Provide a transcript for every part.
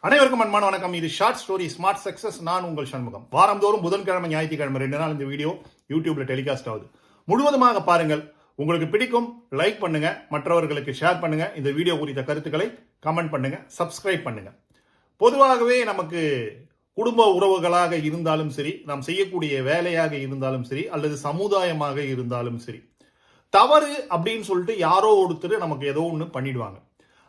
அனைவருக்கும் அன்பான வணக்கம். இது ஷார்ட் ஸ்டோரி ஸ்மார்ட் சக்சஸ். நான் உங்கள் சண்முகம். வாரந்தோறும் புதன்கிழமை, ஞாயிற்றுக்கிழமை 2 நாள் இந்த வீடியோ யூடியூப்ல டெலிகாஸ்ட் ஆகுது. முழுவதுமாக பாருங்கள். உங்களுக்கு பிடிக்கும், லைக் பண்ணுங்க, மற்றவர்களுக்கு ஷேர் பண்ணுங்க. இந்த வீடியோ குறித்த கருத்துக்களை கமெண்ட் பண்ணுங்க, சப்ஸ்கிரைப் பண்ணுங்க. பொதுவாகவே நமக்கு குடும்ப உறவுகளாக இருந்தாலும் சரி, நாம் செய்யக்கூடிய வேலையாக இருந்தாலும் சரி, அல்லது சமுதாயமாக இருந்தாலும் சரி, தவறு அப்படின்னு சொல்லிட்டு யாரோ ஒருத்தர் நமக்கு ஏதோ ஒன்று பண்ணிடுவாங்க.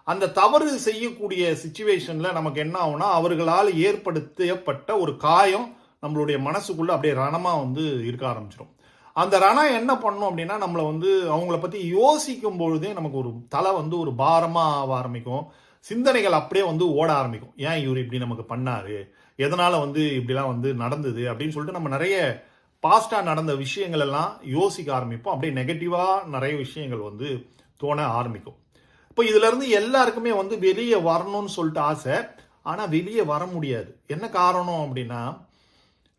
அந்த தவறு செய்யக்கூடிய சிச்சுவேஷன்ல நமக்கு என்ன ஆகும்னா, அவர்களால் ஏற்படுத்தப்பட்ட ஒரு காயம் நம்மளுடைய மனசுக்குள்ள அப்படியே ரணமா இருக்க ஆரம்பிச்சிடும். அந்த ரணம் என்ன பண்ணும் அப்படின்னா, நம்மளை அவங்கள பத்தி யோசிக்கும் பொழுதே நமக்கு ஒரு தலை ஒரு பாரமா ஆக ஆரம்பிக்கும். சிந்தனைகள் அப்படியே ஓட ஆரம்பிக்கும். ஏன் இவர் இப்படி நமக்கு பண்ணாரு, எதனால இப்படிலாம் நடந்தது அப்படின்னு சொல்லிட்டு நம்ம நிறைய பாஸ்டா நடந்த விஷயங்கள் எல்லாம் யோசிக்க ஆரம்பிப்போம். அப்படியே நெகட்டிவா நிறைய விஷயங்கள் தோண ஆரம்பிக்கும். இப்போ இதுல இருந்து எல்லாருக்குமே வெளியே வரணும்னு சொல்லிட்டு ஆசை. ஆனா வெளியே வர முடியாது. என்ன காரணம் அப்படின்னா,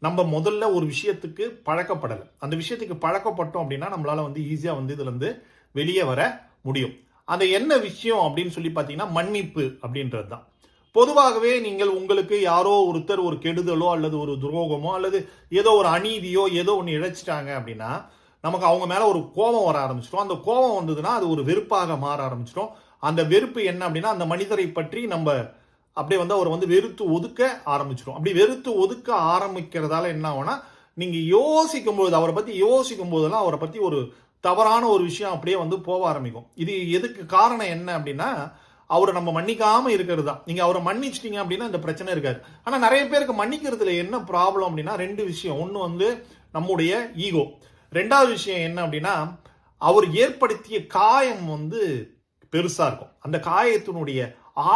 நம்ம முதல்ல ஒரு விஷயத்துக்கு பழக்கப்படலை. அந்த விஷயத்துக்கு பழக்கப்பட்டோம் அப்படின்னா நம்மளால ஈஸியா இதுல இருந்து வெளியே வர முடியும். அந்த என்ன விஷயம் அப்படின்னு சொல்லி பாத்தீங்கன்னா, மன்னிப்பு அப்படின்றது தான். பொதுவாகவே நீங்கள் உங்களுக்கு யாரோ ஒருத்தர் ஒரு கெடுதலோ அல்லது ஒரு துரோகமோ அல்லது ஏதோ ஒரு அநீதியோ ஏதோ ஒன்று இழைச்சிட்டாங்க அப்படின்னா, நமக்கு அவங்க மேல ஒரு கோபம் வர ஆரம்பிச்சிடும். அந்த கோபம் வந்ததுன்னா அது ஒரு வெறுப்பாக மாற ஆரம்பிச்சிடும். அந்த வெறுப்பு என்ன அப்படின்னா, அந்த மனிதரை பற்றி நம்ம அப்படியே அவர் வெறுத்து ஒதுக்க ஆரம்பிச்சிடும். அப்படி வெறுத்து ஒதுக்க ஆரம்பிக்கிறதால என்ன ஆகும்னா, நீங்க யோசிக்கும் போது, அவரை பத்தி யோசிக்கும் போதெல்லாம் அவரை பத்தி ஒரு தவறான ஒரு விஷயம் அப்படியே போக ஆரம்பிக்கும். இது எதுக்கு காரணம் என்ன அப்படின்னா, அவரை நம்ம மன்னிக்காம இருக்கிறது தான். நீங்க அவரை மன்னிச்சிட்டீங்க அப்படின்னா இந்த பிரச்சனை இருக்காது. ஆனா நிறைய பேருக்கு மன்னிக்கிறதுல என்ன ப்ராப்ளம் அப்படின்னா, 2 விஷயம். ஒன்னு நம்முடைய ஈகோ. 2வது விஷயம் என்ன அப்படின்னா, அவர் ஏற்படுத்திய காயம் பெருசா இருக்கும். அந்த காயத்தினுடைய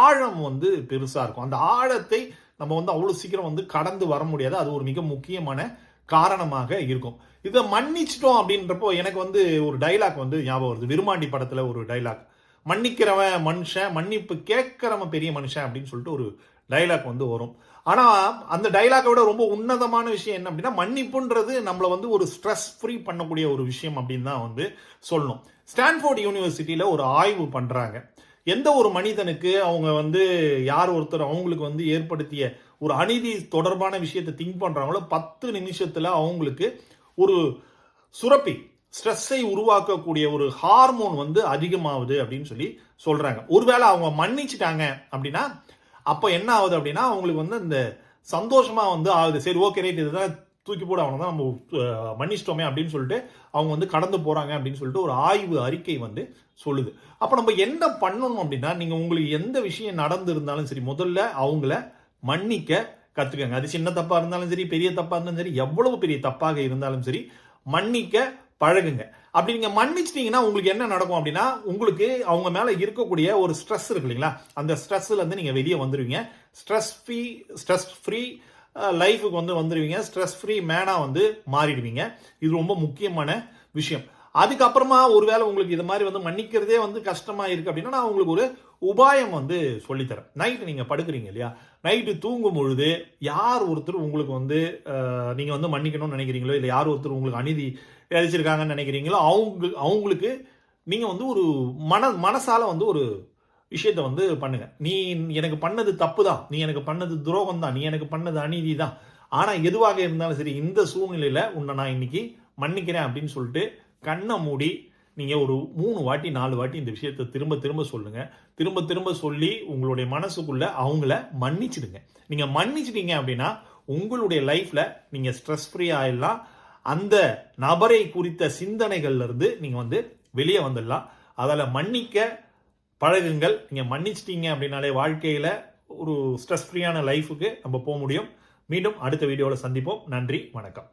ஆழம் பெருசா இருக்கும். அந்த ஆழத்தை நம்ம அவ்வளவு சீக்கிரம் கடந்து வர முடியாது. அது ஒரு மிக முக்கியமான காரணமாக இருக்கும். இதை மன்னிச்சிட்டோம் அப்படின்றப்போ எனக்கு ஒரு டைலாக் ஞாபகம் வருது. விருமாண்டி படத்துல ஒரு டைலாக், மன்னிக்கிறவன் மனுஷன், மன்னிப்பு கேட்கிறவன் பெரிய மனுஷன் அப்படின்னு சொல்லிட்டு ஒரு டைலாக் வரும். ஆனா அந்த டைலாக்கை விட ரொம்ப உன்னதமான விஷயம் என்ன அப்படின்னா, மன்னிப்புன்றது நம்மள ஒரு ஸ்ட்ரெஸ் ஃப்ரீ பண்ணக்கூடிய ஒரு விஷயம் அப்படின்னு தான் சொல்லணும். ஸ்டான்ஃபோர்ட் யூனிவர்சிட்டியில ஒரு ஆய்வு பண்றாங்க. எந்த ஒரு மனிதனுக்கு அவங்க யார் ஒருத்தர் அவங்களுக்கு ஏற்படுத்திய ஒரு அநீதி தொடர்பான விஷயத்தை திங்க் பண்றாங்களோ 10 நிமிஷத்துல அவங்களுக்கு ஒரு சுரப்பி, ஸ்ட்ரெஸ்ஸை உருவாக்கக்கூடிய ஒரு ஹார்மோன் அதிகமாகுது அப்படின்னு சொல்லி சொல்றாங்க. ஒருவேளை அவங்க மன்னிச்சிட்டாங்க அப்படின்னா அப்ப என்ன ஆகுது அப்படின்னா, அவங்களுக்கு அந்த சந்தோஷமா ஆகுது. சரி, ஓகே, ரைட், இதுதான் தூக்கி போட, அவனை தான் நம்ம மன்னிச்சிட்டோமே அப்படின்னு சொல்லிட்டு அவங்க கடந்து போறாங்க அப்படின்னு சொல்லிட்டு ஒரு ஆய்வு அறிக்கை சொல்லுது. அப்ப நம்ம என்ன பண்ணணும் அப்படின்னா, நீங்க உங்களுக்கு எந்த விஷயம் நடந்திருந்தாலும் சரி, முதல்ல அவங்கள மன்னிக்க கத்துக்கங்க. அது சின்ன தப்பா இருந்தாலும் சரி, பெரிய தப்பா இருந்தாலும் சரி, எவ்வளவு பெரிய தப்பாக இருந்தாலும் சரி, மன்னிக்க பழகுங்க. அப்படி நீங்க மன்னிச்சிட்டீங்கன்னா உங்களுக்கு என்ன நடக்கும் அப்படின்னா, உங்களுக்கு அவங்க மேல இருக்கக்கூடிய ஒரு ஸ்ட்ரெஸ் இருக்கு இல்லைங்களா, அந்த ஸ்ட்ரெஸ்ல இருந்து நீங்க வெளியே வந்துருவீங்க. ஸ்ட்ரெஸ் ஃப்ரீ லைஃபுக்கு வந்துருவீங்க. ஸ்ட்ரெஸ் ஃப்ரீ மேனா மாறிடுவீங்க. இது ரொம்ப முக்கியமான விஷயம். அதுக்கப்புறமா ஒருவேளை உங்களுக்கு இது மாதிரி மன்னிக்கிறதே கஷ்டமா இருக்கு அப்படின்னா, நான் உங்களுக்கு ஒரு உபாயம் சொல்லித்தரேன். நைட்டு நீங்க படுக்கிறீங்க இல்லையா, நைட்டு தூங்கும் பொழுது யார் ஒருத்தர் உங்களுக்கு நீங்க மன்னிக்கணும்னு நினைக்கிறீங்களோ, இல்லை யார் ஒருத்தர் உங்களுக்கு அநீதி இழைச்சிருக்காங்கன்னு நினைக்கிறீங்களோ, அவங்களுக்கு நீங்க ஒரு மனசால ஒரு விஷயத்த பண்ணுங்க. நீ எனக்கு பண்ணது தப்பு தான், நீ எனக்கு பண்ணது துரோகம் தான், நீ எனக்கு பண்ணது அநீதி தான், ஆனா எதுவாக இருந்தாலும் சரி, இந்த சூழ்நிலையில உன்னை நான் இன்னைக்கு மன்னிக்கிறேன் அப்படின்னு சொல்லிட்டு கண்ணை மூடி நீங்க ஒரு 3 வாட்டி 4 வாட்டி இந்த விஷயத்தை திரும்ப திரும்ப சொல்லுங்க. திரும்ப திரும்ப சொல்லி உங்களுடைய மனசுக்குள்ள அவங்கள மன்னிச்சிடுங்க. நீங்க மன்னிச்சிட்டீங்க அப்படின்னா உங்களுடைய லைஃப்ல நீங்க ஸ்ட்ரெஸ் ஃப்ரீ ஆயிடலாம். அந்த நபரை குறித்த சிந்தனைகள்ல இருந்து நீங்க வெளியே வந்துடலாம். அதால மன்னிக்க பழகுங்கள். நீங்க மன்னிச்சிட்டீங்க அப்படின்னாலே வாழ்க்கையில ஒரு ஸ்ட்ரெஸ் ஃப்ரீயான லைஃபுக்கு நம்ம போக முடியும். மீண்டும் அடுத்த வீடியோவில் சந்திப்போம். நன்றி, வணக்கம்.